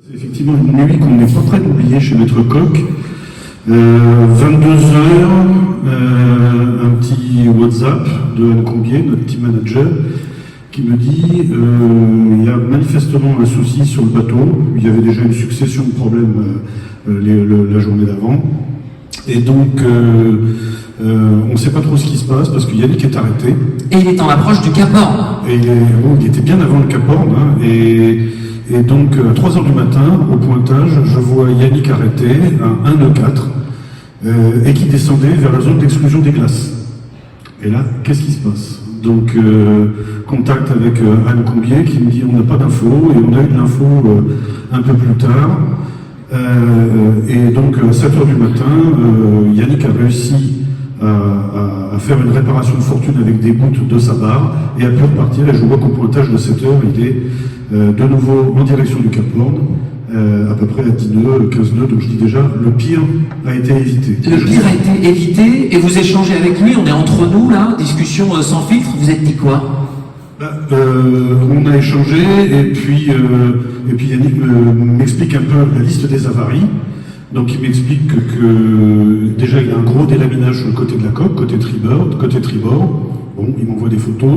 C'est effectivement une nuit qu'on n'est pas prêt d'oublier chez Maître Coq. 22h, un petit WhatsApp de Anne Combier, notre team manager, qui me dit il y a manifestement un souci sur le bateau. Il y avait déjà une succession de problèmes la journée d'avant. Et donc, on ne sait pas trop ce qui se passe parce que Yannick est arrêté. Et il est en approche du Cap Horn. Et il était bien avant le Cap Horn. Hein, et donc, à 3h du matin, au pointage, je vois Yannick arrêté, un nœud 4, et qui descendait vers la zone d'exclusion des glaces. Et là, qu'est-ce qui se passe? Donc, contact avec Anne Combier qui me dit on n'a pas d'infos, et on a eu de l'info un peu plus tard. Et donc, à 7h du matin, Yannick a réussi à faire une réparation de fortune avec des bouts de sa barre et a pu repartir. Et je vois qu'au pointage de 7h, il est de nouveau en direction du Cap Horn, à peu près à 10 nœuds, 15 nœuds. Donc je dis déjà, le pire a été évité. Le pire a été évité, et vous échangez avec lui, on est entre nous là, discussion sans filtre, vous êtes dit quoi? On a échangé, et puis Yannick m'explique un peu la liste des avaries. Donc il m'explique que déjà il y a un gros délaminage sur le côté de la coque, côté tribord. Bon, il m'envoie des photos,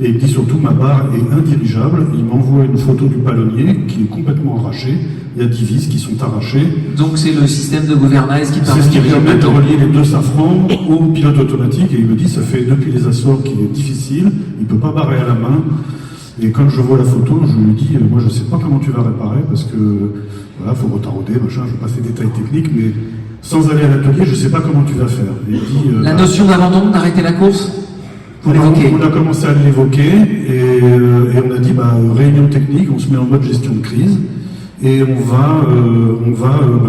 et il me dit surtout ma barre est indirigeable. Il m'envoie une photo du palonnier qui est complètement arraché. Il y a 10 vis qui sont arrachées. Donc c'est le système de gouvernail qui permet de relier les deux safrans au pilote automatique, et il me dit ça fait depuis les Açores qu'il est difficile, il ne peut pas barrer à la main. Et quand je vois la photo, je lui dis moi je ne sais pas comment tu vas réparer, parce que voilà, faut retarauder, machin, je ne vais pas ces détails techniques, mais sans aller à l'atelier, je ne sais pas comment tu vas faire. Et il dit, la notion d'abandon, d'arrêter la course, on a commencé à l'évoquer, et on a dit réunion technique, on se met en mode gestion de crise, et on va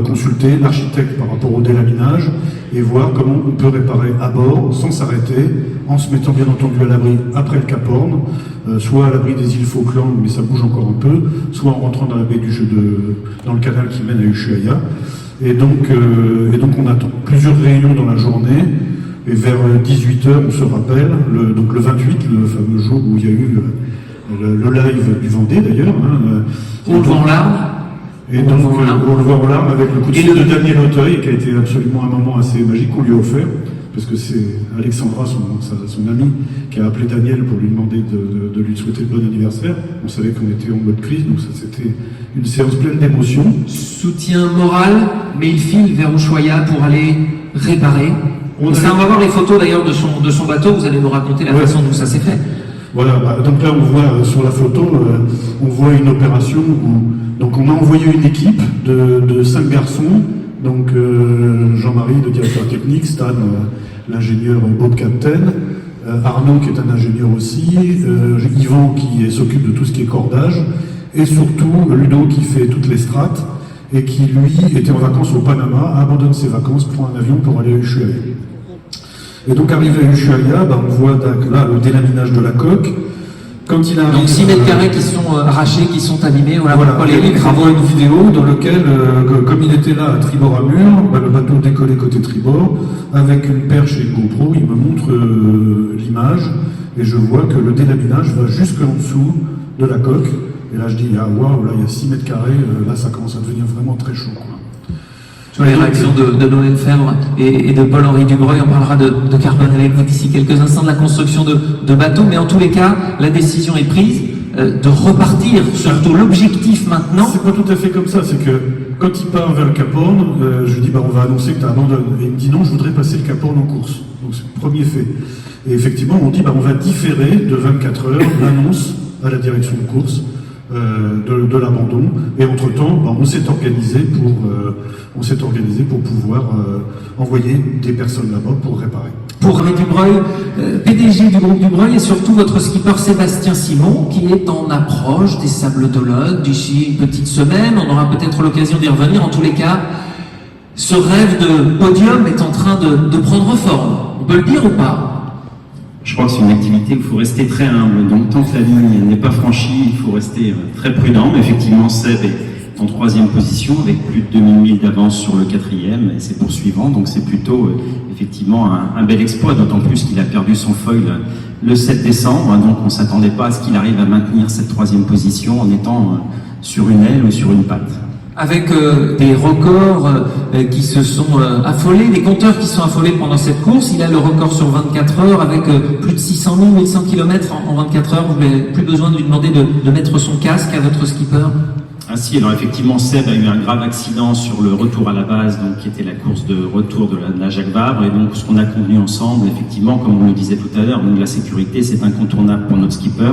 consulter l'architecte par rapport au délaminage et voir comment on peut réparer à bord sans s'arrêter, en se mettant bien entendu à l'abri après le Cap Horn, soit à l'abri des îles Falkland, mais ça bouge encore un peu, soit en rentrant dans la baie dans le canal qui mène à Ushuaïa. Et donc on attend plusieurs réunions dans la journée. Et vers 18h, on se rappelle, donc le 28, le fameux jour où il y a eu le live du Vendée d'ailleurs. On le voit en larmes. Et donc on le voit en larmes avec le coup de fil de Daniel Auteuil, qui a été absolument un moment assez magique qu'on lui a offert, parce que c'est Alexandra, son amie, qui a appelé Daniel pour lui demander de lui souhaiter le bon anniversaire. On savait qu'on était en mode crise, donc ça c'était une séance pleine d'émotions. Soutien moral, mais il file vers Ushuaïa pour aller réparer. On va voir les photos d'ailleurs de son bateau, vous allez nous raconter la façon dont ça s'est fait. Voilà, donc là on voit sur la photo, on voit une opération où donc on a envoyé une équipe de 5 garçons, donc Jean-Marie, le directeur technique, Stan, l'ingénieur boat captain, Arnaud qui est un ingénieur aussi, Yvan qui s'occupe de tout ce qui est cordage, et surtout Ludo qui fait toutes les strates, et qui lui était en vacances au Panama, abandonne ses vacances, prend un avion pour aller à Ushuaïa. Et donc arrivé à Ushuaïa, on voit là le délaminage de la coque. Quand il arrive, donc 6 mètres carrés qui sont arrachés, qui sont abîmés. Voilà il envoie une vidéo dans laquelle, comme il était là à tribord à mur, le bateau décollait côté tribord, avec une perche et une GoPro, il me montre l'image, et je vois que le délaminage va jusqu'en dessous de la coque. Et là je dis, waouh, là il y a 6 mètres carrés, là ça commence à devenir vraiment très chaud, quoi. Sur les réactions de Noël Fèvre et de Paul-Henri Dubreuil, on parlera de carbone avec vous d'ici quelques instants, de la construction de bateaux, mais en tous les cas, la décision est prise de repartir, surtout l'objectif maintenant. C'est pas tout à fait comme ça, c'est que quand il part vers le Cap Horn, je lui dis on va annoncer que tu abandonnes, et il me dit non, je voudrais passer le Cap Horn en course, donc c'est le premier fait. Et effectivement on dit on va différer de 24 heures l'annonce à la direction de course de l'abandon, et entre-temps on s'est organisé pour pouvoir envoyer des personnes là-bas pour réparer. Pour Paul-Henri Dubreuil, PDG du groupe Dubreuil, et surtout votre skipper Sébastien Simon, qui est en approche des Sables d'Olonne d'ici une petite semaine. On aura peut-être l'occasion d'y revenir. En tous les cas, ce rêve de podium est en train de prendre forme. On peut le dire ou pas? Je crois que c'est une activité où il faut rester très humble. Donc tant que la ligne n'est pas franchie, il faut rester très prudent. Mais effectivement, Seb est en 3e position avec plus de 2000 milles d'avance sur le 4e et ses poursuivants. Donc c'est plutôt effectivement un bel exploit, d'autant plus qu'il a perdu son foil le 7 décembre. Donc on ne s'attendait pas à ce qu'il arrive à maintenir cette 3e position en étant sur une aile ou sur une patte. avec des records qui se sont affolés, des compteurs qui sont affolés pendant cette course. Il a le record sur 24 heures avec plus de 600 000, 800 km en 24 heures. Vous n'avez plus besoin de lui demander de mettre son casque à votre skipper. Ah si, alors effectivement, Seb a eu un grave accident sur le retour à la base, donc qui était la course de retour de la Jacques Vabre, et donc ce qu'on a convenu ensemble, effectivement, comme on le disait tout à l'heure, nous, la sécurité c'est incontournable pour notre skipper,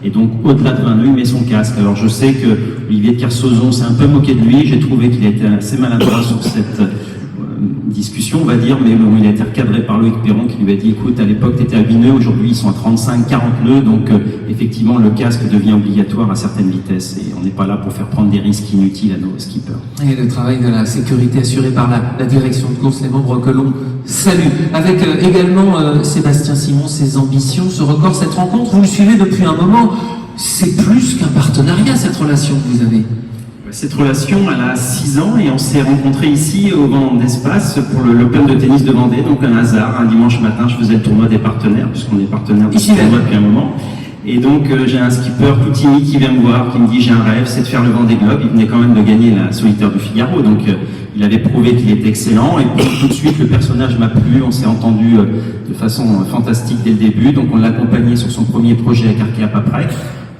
et donc au-delà de 20 nœuds, il met son casque. Alors je sais que Olivier de Kersauzon s'est un peu moqué de lui, j'ai trouvé qu'il était assez maladroit sur cette discussion, on va dire, mais bon, il a été recadré par Loïc Perron qui lui a dit, écoute, à l'époque tu étais à 8 nœuds, aujourd'hui ils sont à 35, 40 nœuds, donc effectivement le casque devient obligatoire à certaines vitesses et on n'est pas là pour faire prendre des risques inutiles à nos skippers. Et le travail de la sécurité assuré par la direction de course, les membres que l'on salue. Avec également Sébastien Simon, ses ambitions, ce record, cette rencontre, vous le suivez depuis un moment, c'est plus qu'un partenariat cette relation que vous avez. Cette relation, elle a 6 ans et on s'est rencontrés ici au Vent d'Espace pour l'Open de tennis de Vendée, donc un hasard, un dimanche matin, je faisais le tournoi des partenaires, puisqu'on est partenaires de ce tournoi depuis un moment. Et donc j'ai un skipper tout timide qui vient me voir, qui me dit j'ai un rêve, c'est de faire le Vendée Globe. Il venait quand même de gagner la Solitaire du Figaro, donc il avait prouvé qu'il était excellent. Et puis tout de suite le personnage m'a plu, on s'est entendu de façon fantastique dès le début. Donc on l'a accompagné sur son premier projet avec Arkea Paprec.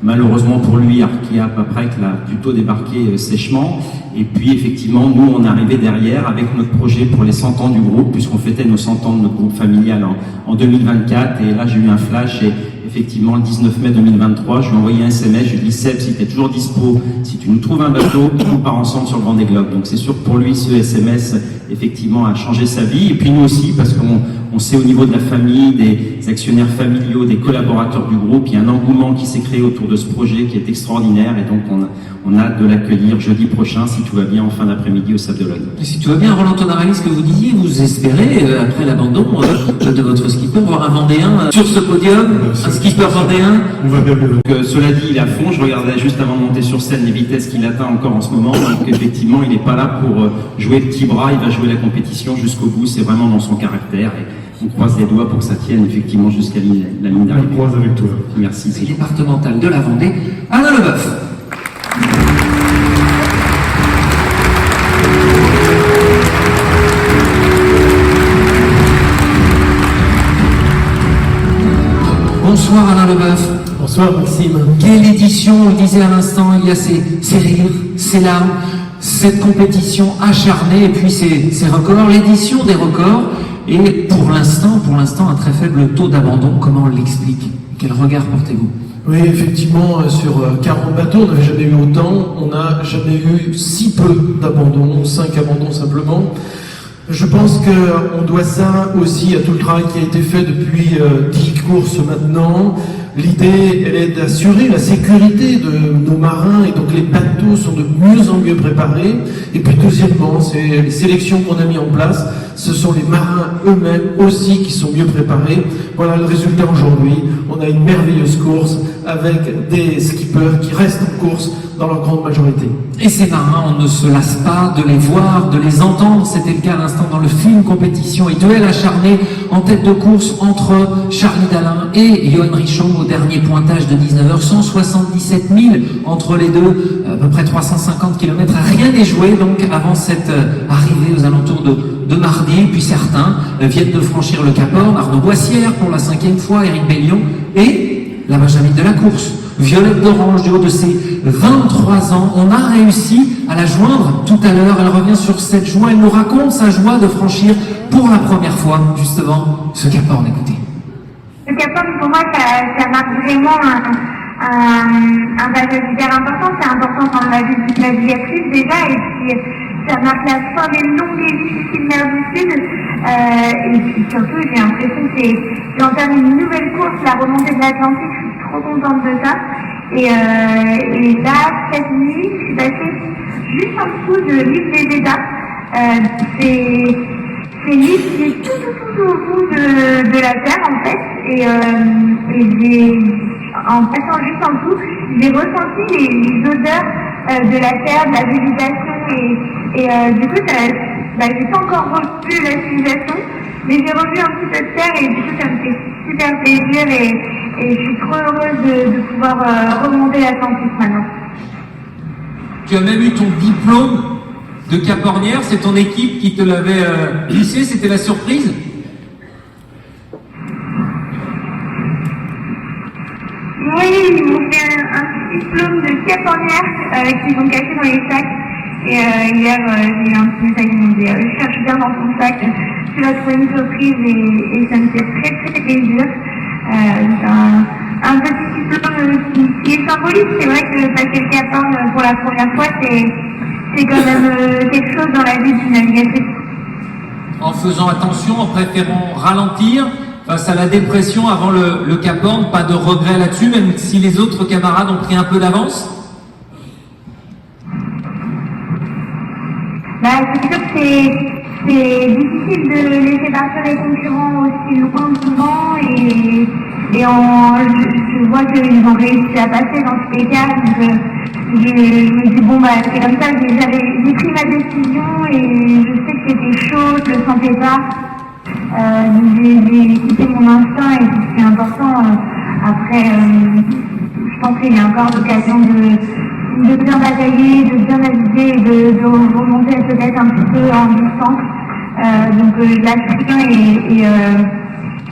Malheureusement pour lui, Arkea Paprec l'a plutôt débarqué sèchement. Et puis effectivement, nous, on est arrivé derrière avec notre projet pour les 100 ans du groupe, puisqu'on fêtait nos 100 ans de notre groupe familial en 2024. Et là, j'ai eu un flash et effectivement, le 19 mai 2023, je lui ai envoyé un SMS, je lui ai dit, Seb, si tu es toujours dispo, si tu nous trouves un bateau, on part ensemble sur le Vendée Globe. Donc c'est sûr que pour lui, ce SMS, effectivement, a changé sa vie. Et puis nous aussi, parce qu'on sait au niveau de la famille, des actionnaires familiaux, des collaborateurs du groupe, il y a un engouement qui s'est créé autour de ce projet qui est extraordinaire. Et donc on a hâte de l'accueillir jeudi prochain, si tout va bien, en fin d'après-midi au Sable d'Olonne. Et si tout va bien, Roland Tonarelli, ce que vous disiez, vous espérez, après l'abandon de votre skipper, voir un Vendéen sur ce podium, un skipper vendéen. On va bien. Donc, cela dit, il est à fond. Je regardais juste avant de monter sur scène les vitesses qu'il atteint encore en ce moment. Donc effectivement, il n'est pas là pour jouer le petit bras, il va jouer la compétition jusqu'au bout. C'est vraiment dans son caractère. Et on croise les doigts pour que ça tienne effectivement jusqu'à la ligne d'arrivée. On croise avec toi. Merci. C'est départemental de la Vendée, Alain Leboeuf. Bonsoir Alain Leboeuf. Bonsoir Maxime. Quelle édition, on le disait à l'instant, il y a ces rires, ces larmes, cette compétition acharnée et puis ces records, l'édition des records. Et pour l'instant, un très faible taux d'abandon. Comment on l'explique? Quel regard portez-vous? Oui, effectivement, sur 40 bateaux, on n'avait jamais eu autant. On n'a jamais eu si peu d'abandons, 5 abandons simplement. Je pense qu'on doit ça aussi à tout le travail qui a été fait depuis 10 courses maintenant. L'idée, elle est d'assurer la sécurité de nos marins et donc les bateaux sont de mieux en mieux préparés. Et puis deuxièmement, c'est les sélections qu'on a mis en place. Ce sont les marins eux-mêmes aussi qui sont mieux préparés. Voilà le résultat aujourd'hui. On a une merveilleuse course avec des skippers qui restent en course dans leur grande majorité. Et ces marins, on ne se lasse pas de les voir, de les entendre. C'était le cas à l'instant dans le film compétition et duel acharné en tête de course entre Charlie Dalin et Johan Richaud au dernier pointage de 19h. 177 000 entre les deux, à peu près 350 km. Rien n'est joué donc avant cette arrivée aux alentours de mardi. Puis certains viennent de franchir le Cap Horn. Arnaud Boissière pour la 5e fois, Éric Bellion et la Benjamine de la course. Violette d'Orange, du haut de ses 23 ans. On a réussi à la joindre tout à l'heure. Elle revient sur cette joie. Elle nous raconte sa joie de franchir pour la première fois, justement, ce Cap Horn. Écoutez. Le Cap Horn, pour moi, ça marque vraiment un passage hyper important. C'est important dans la navigatrice déjà. Et puis, ça marque la fin des longues et difficiles mers du Sud. Et puis surtout, j'ai l'impression que j'entame une nouvelle course, la remontée de l'Atlantique. Je suis trop contente de ça. Et là, cette nuit, je suis passée juste en dessous de l'île des États. C'est l'île qui est tout au bout de la Terre, en fait. Et en passant juste en dessous, j'ai ressenti les odeurs de la terre, de la végétation. Et du coup, j'ai pas encore revu la civilisation, mais j'ai revu un petit peu de terre et du coup, ça me fait super plaisir et je suis trop heureuse de pouvoir remonter l'Atlantique maintenant. Tu as même eu ton diplôme de capornière, c'est ton équipe qui te l'avait glissé, c'était la surprise? Oui, ils m'ont fait un diplôme de capornière qu'ils ont caché dans les sacs. Et hier, j'ai eu un petit message qui m'ont dit cherche bien dans ton sac, tu vas trouver une surprise et ça me fait très très plaisir. Un petit diplôme qui est symbolique. C'est vrai que passer le Cap-Horn pour la première fois, c'est quand même quelque chose dans la vie d'une navigatrice. En faisant attention, en préférant ralentir face à la dépression avant le Cap-Horn, pas de regret là-dessus, même si les autres camarades ont pris un peu d'avance? C'est sûr que c'est difficile de laisser partir les concurrents aussi loin souvent et je vois qu'ils ont réussi à passer dans tous les cas, donc je me dis bon c'est comme ça, j'ai pris ma décision et je sais que c'était chaud, je le sentais pas, j'ai écouté mon instinct et c'est important. Après, je pense qu'il y a encore l'occasion de bien batailler, de bien naviguer et de remonter peut-être un petit peu en distance. Donc je lâche rien et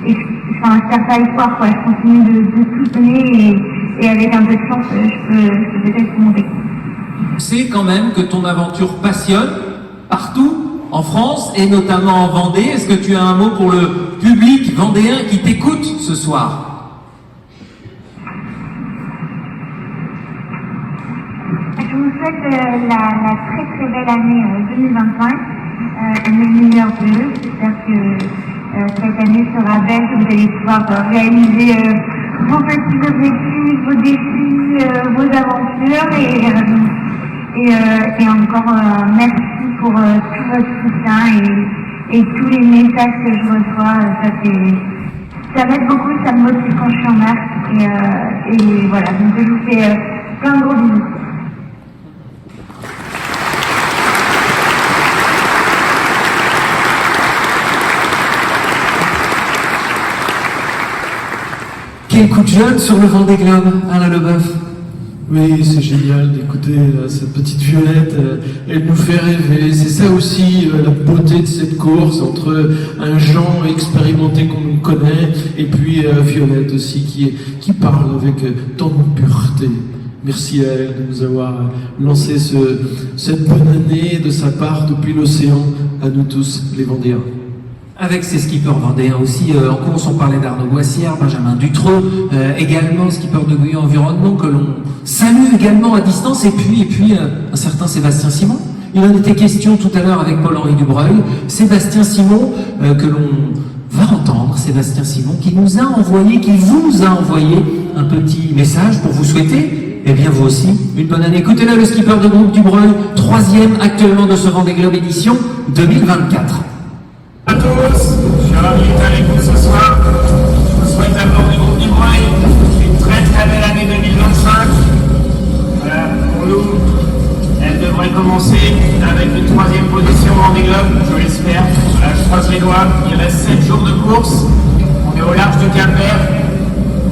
je perds pas espoir, quoi. Je continue de tout donner et avec un peu de chance, je peux peut-être monter. C'est quand même que ton aventure passionne partout en France et notamment en Vendée. Est-ce que tu as un mot pour le public vendéen qui t'écoute ce soir? Je vous souhaite la très très belle année 2025, mes meilleurs vœux. J'espère que cette année sera belle, que vous allez pouvoir réaliser vos petits objectifs, vos défis, vos aventures et encore merci pour tout votre soutien et tous les messages que je reçois. Ça m'aide beaucoup, ça me motive quand je suis en mer et voilà, donc je vous fais plein de gros bisous. Quel coup de jeune sur le Vendée Globe, Alain Leboeuf. Oui, c'est génial d'écouter cette petite Violette, elle nous fait rêver. C'est ça aussi la beauté de cette course, entre un Jean expérimenté qu'on nous connaît, et puis Violette aussi qui parle avec tant de pureté. Merci à elle de nous avoir lancé cette bonne année de sa part depuis l'océan, à nous tous les Vendéens. Avec ses skippers vendéens aussi, en course on parlait d'Arnaud Boissière, Benjamin Dutreux, également skipper de Guyot Environnement que l'on salue également à distance, et puis un certain Sébastien Simon. Il en était question tout à l'heure avec Paul-Henri Dubreuil. Sébastien Simon, que l'on va entendre, Sébastien Simon, qui vous a envoyé un petit message pour vous souhaiter, eh bien vous aussi, une bonne année. Écoutez-le, le skipper de groupe Dubreuil, 3e actuellement de ce Vendée Globe édition 2024. À tous, je suis ravi d'être avec vous ce soir. Je vous souhaite à bord du groupe Dubreuil une très très belle année 2025. Voilà, pour nous, elle devrait commencer avec une 3e position en Vendée Globe, je l'espère. Voilà, je croise les doigts, il reste 7 jours de course. On est au large du Cap-Vert.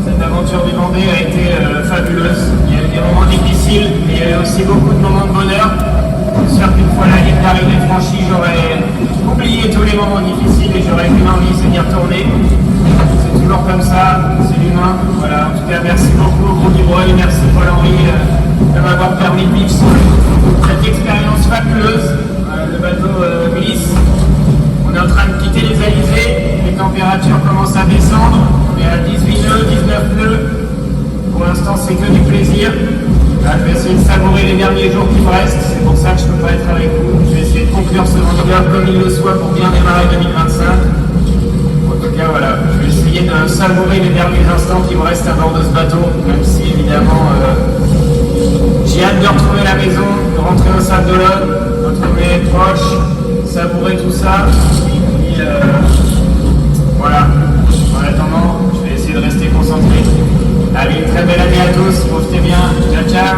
Cette aventure du Vendée a été fabuleuse. Il y a eu des moments difficiles, mais il y a eu aussi beaucoup de moments de bonheur. Je suis sûr qu'une fois la ligne d'arrivée franchie, j'aurais oublié tous les moments difficiles et j'aurais qu'une envie, c'est d'y retourner. C'est toujours comme ça, c'est l'humain. Voilà, en tout cas, merci beaucoup au groupe Dubreuil, merci Paul-Henri de m'avoir permis de vivre cette expérience fabuleuse. Le bateau glisse. On est en train de quitter les Alizés, les températures commencent à descendre. On est à 18 nœuds, 19 nœuds. Pour l'instant, c'est que du plaisir. Là, je vais essayer de savourer les derniers jours qui me restent, c'est pour ça que je ne peux pas être avec vous. Je vais essayer de conclure ce Vendée Globe comme il le soit pour bien démarrer 2025. En tout cas, voilà, je vais essayer de savourer les derniers instants qui me restent à bord de ce bateau, même si évidemment j'ai hâte de retrouver la maison, de rentrer au Sable d'Olonne, de retrouver les proches, savourer tout ça. Et puis voilà, en attendant, je vais essayer de rester concentré. Allez, très belle année à tous, profitez bien, ciao ciao.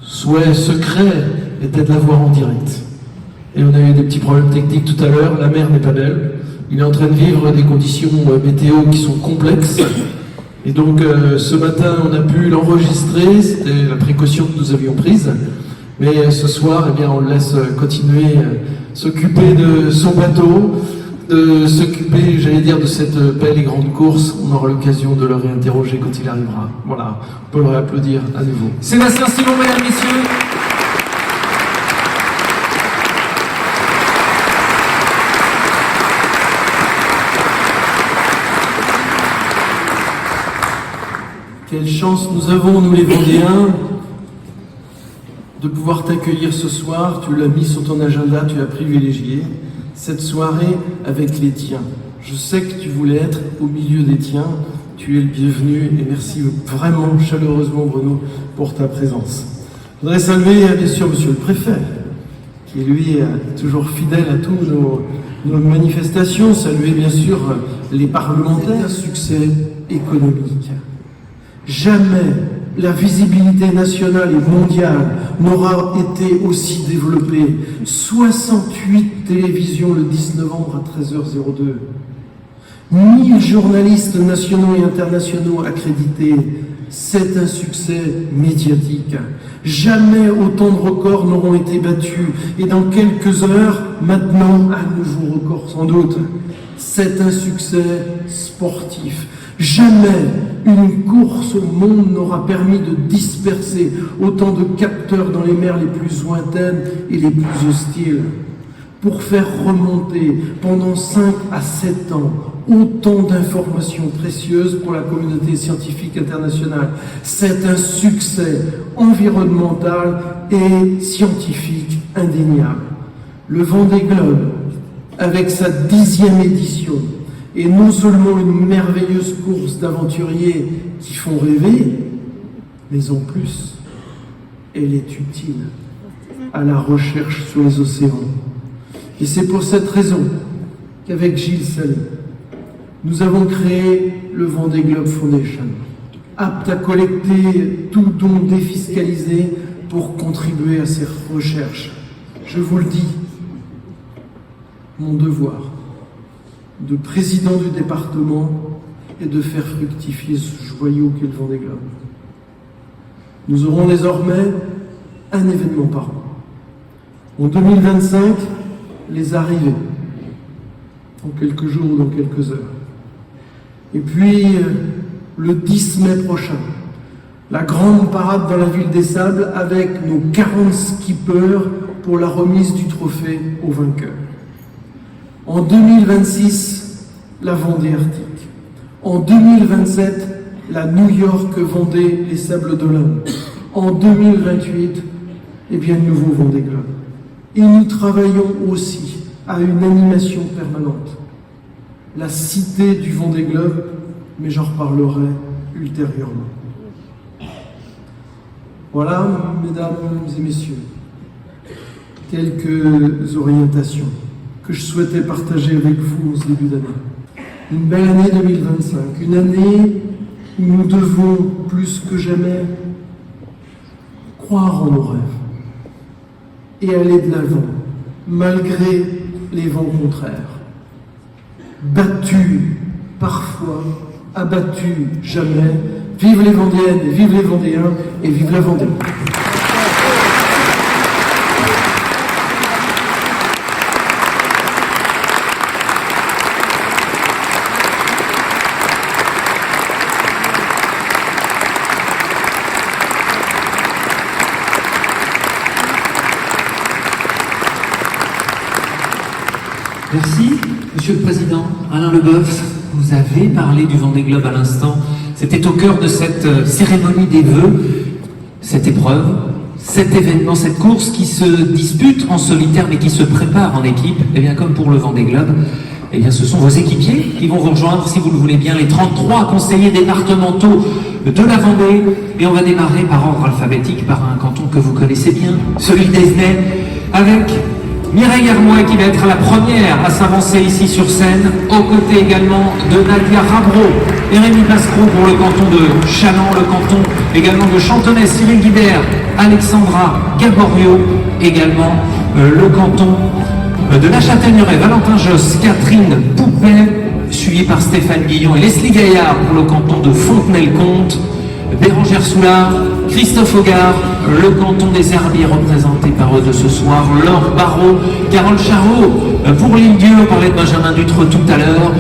Souhait secret était de la voir en direct. Et on a eu des petits problèmes techniques tout à l'heure, la mer n'est pas belle, Il est en train de vivre des conditions météo qui sont complexes. Et donc ce matin, on a pu l'enregistrer, c'était la précaution que nous avions prise. Mais ce soir, eh bien, on le laisse continuer s'occuper de son bateau, de s'occuper, j'allais dire, de cette belle et grande course. On aura l'occasion de le réinterroger quand il arrivera. Voilà, on peut le réapplaudir à nouveau. Sébastien Simon, mesdames, messieurs. Quelle chance nous avons, nous les Vendéens, de pouvoir t'accueillir ce soir. Tu l'as mis sur ton agenda, tu as privilégié cette soirée avec les tiens. Je sais que tu voulais être au milieu des tiens. Tu es le bienvenu et merci vraiment chaleureusement, Bruno, pour ta présence. Je voudrais saluer, bien sûr, monsieur le préfet, qui lui est toujours fidèle à tous nos manifestations. Saluer, bien sûr, les parlementaires. Un succès économique. Jamais la visibilité nationale et mondiale n'aura été aussi développée. 68 télévisions le 10 novembre à 13h02. 1000 journalistes nationaux et internationaux accrédités. C'est un succès médiatique. Jamais autant de records n'auront été battus. Et dans quelques heures, maintenant, un nouveau record sans doute. C'est un succès sportif. Jamais une course au monde n'aura permis de disperser autant de capteurs dans les mers les plus lointaines et les plus hostiles. Pour faire remonter pendant 5 à 7 ans autant d'informations précieuses pour la communauté scientifique internationale. C'est un succès environnemental et scientifique indéniable. Le Vendée Globe, avec sa 10e édition, est non seulement une merveilleuse course d'aventuriers qui font rêver, mais en plus, elle est utile à la recherche sur les océans. Et c'est pour cette raison qu'avec Gilles Salé, nous avons créé le Vendée Globe Foundation, apte à collecter tout don défiscalisé pour contribuer à ces recherches. Je vous le dis, mon devoir de président du département est de faire fructifier ce joyau qu'est le Vendée Globe. Nous aurons désormais un événement par an. En 2025, les arrivées, dans quelques jours ou dans quelques heures. Et puis, le 10 mai prochain, la grande parade dans la ville des Sables avec nos 40 skippers pour la remise du trophée aux vainqueurs. En 2026, la Vendée Arctique. En 2027, la New York Vendée les Sables d'Olonne. En 2028, eh bien, le nouveau Vendée Globe. Et nous travaillons aussi à une animation permanente. La cité du Vendée Globe, mais j'en reparlerai ultérieurement. Voilà, mesdames et messieurs, quelques orientations que je souhaitais partager avec vous en ce début d'année. Une belle année 2025, une année où nous devons plus que jamais croire en nos rêves et aller de l'avant, malgré les vents contraires. Battus parfois, abattus jamais. Vive les Vendéennes, et vive les Vendéens, et vive la Vendée. Merci, Monsieur le Président. Alain Leboeuf, vous avez parlé du Vendée Globe à l'instant. C'était au cœur de cette cérémonie des vœux, cette épreuve, cet événement, cette course qui se dispute en solitaire mais qui se prépare en équipe. Et bien comme pour le Vendée Globe, eh bien ce sont vos équipiers qui vont vous rejoindre, si vous le voulez bien, les 33 conseillers départementaux de la Vendée. Et on va démarrer par ordre alphabétique, par un canton que vous connaissez bien, celui d'Esnay, avec Mireille Hermoy qui va être la première à s'avancer ici sur scène, aux côtés également de Nadia Rabreau et Rémi Passereau pour le canton de Chaland, le canton également de Chantonnay, Cyril Guibert, Alexandra Gaborio, également le canton de La Châtaigneraie, Valentin Josse, Catherine Poupet, suivi par Stéphane Guillon et Leslie Gaillard pour le canton de Fontenay-le-Comte, Bérangère Soulard, Christophe Hogard, le canton des Herbiers représenté par eux de ce soir, Laure Barrault, Carole Charot pour l'Île-Dieu, on parlait de Benjamin Dutre tout à l'heure,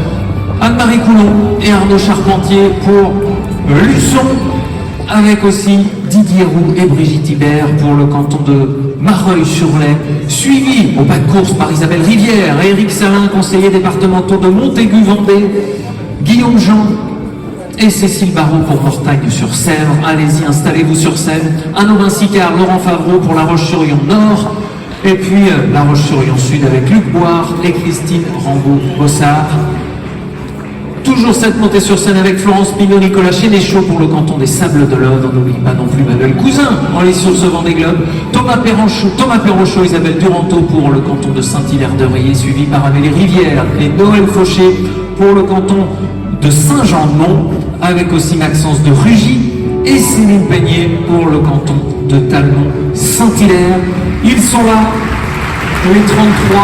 Anne-Marie Coulon et Arnaud Charpentier pour Luçon, avec aussi Didier Roux et Brigitte Hibert pour le canton de Mareuil-sur-Lay, suivi au pas de course par Isabelle Rivière et Éric Salin, conseillers départementaux de Montaigu-Vendée, Guillaume Jean et Cécile Barrault pour Mortagne-sur-Sèvre. Allez-y, installez-vous sur scène. Anne Sicard, Laurent Favreau pour La Roche-sur-Yon Nord, et puis La Roche-sur-Yon Sud avec Luc Boire et Christine Rambaud-Bossard. Toujours cette montée sur scène avec Florence Pinot, Nicolas Chénéchaud pour le canton des Sables-d'Olonne. On n'oublie pas non plus Manuel Cousin en lice sur ce Vendée Globe. Thomas Perrochot, Isabelle Duranteau pour le canton de Saint-Hilaire-de-Riez, suivi par Amélie Rivière et Noël Fauché pour le canton de Saint-Jean-de-Mont, avec aussi Maxence de Rugy et Céline Peignet pour le canton de Talmont-Saint-Hilaire. Ils sont là, les 33.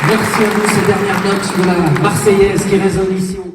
Merci à vous, ces dernières notes de la Marseillaise qui résonnent ici.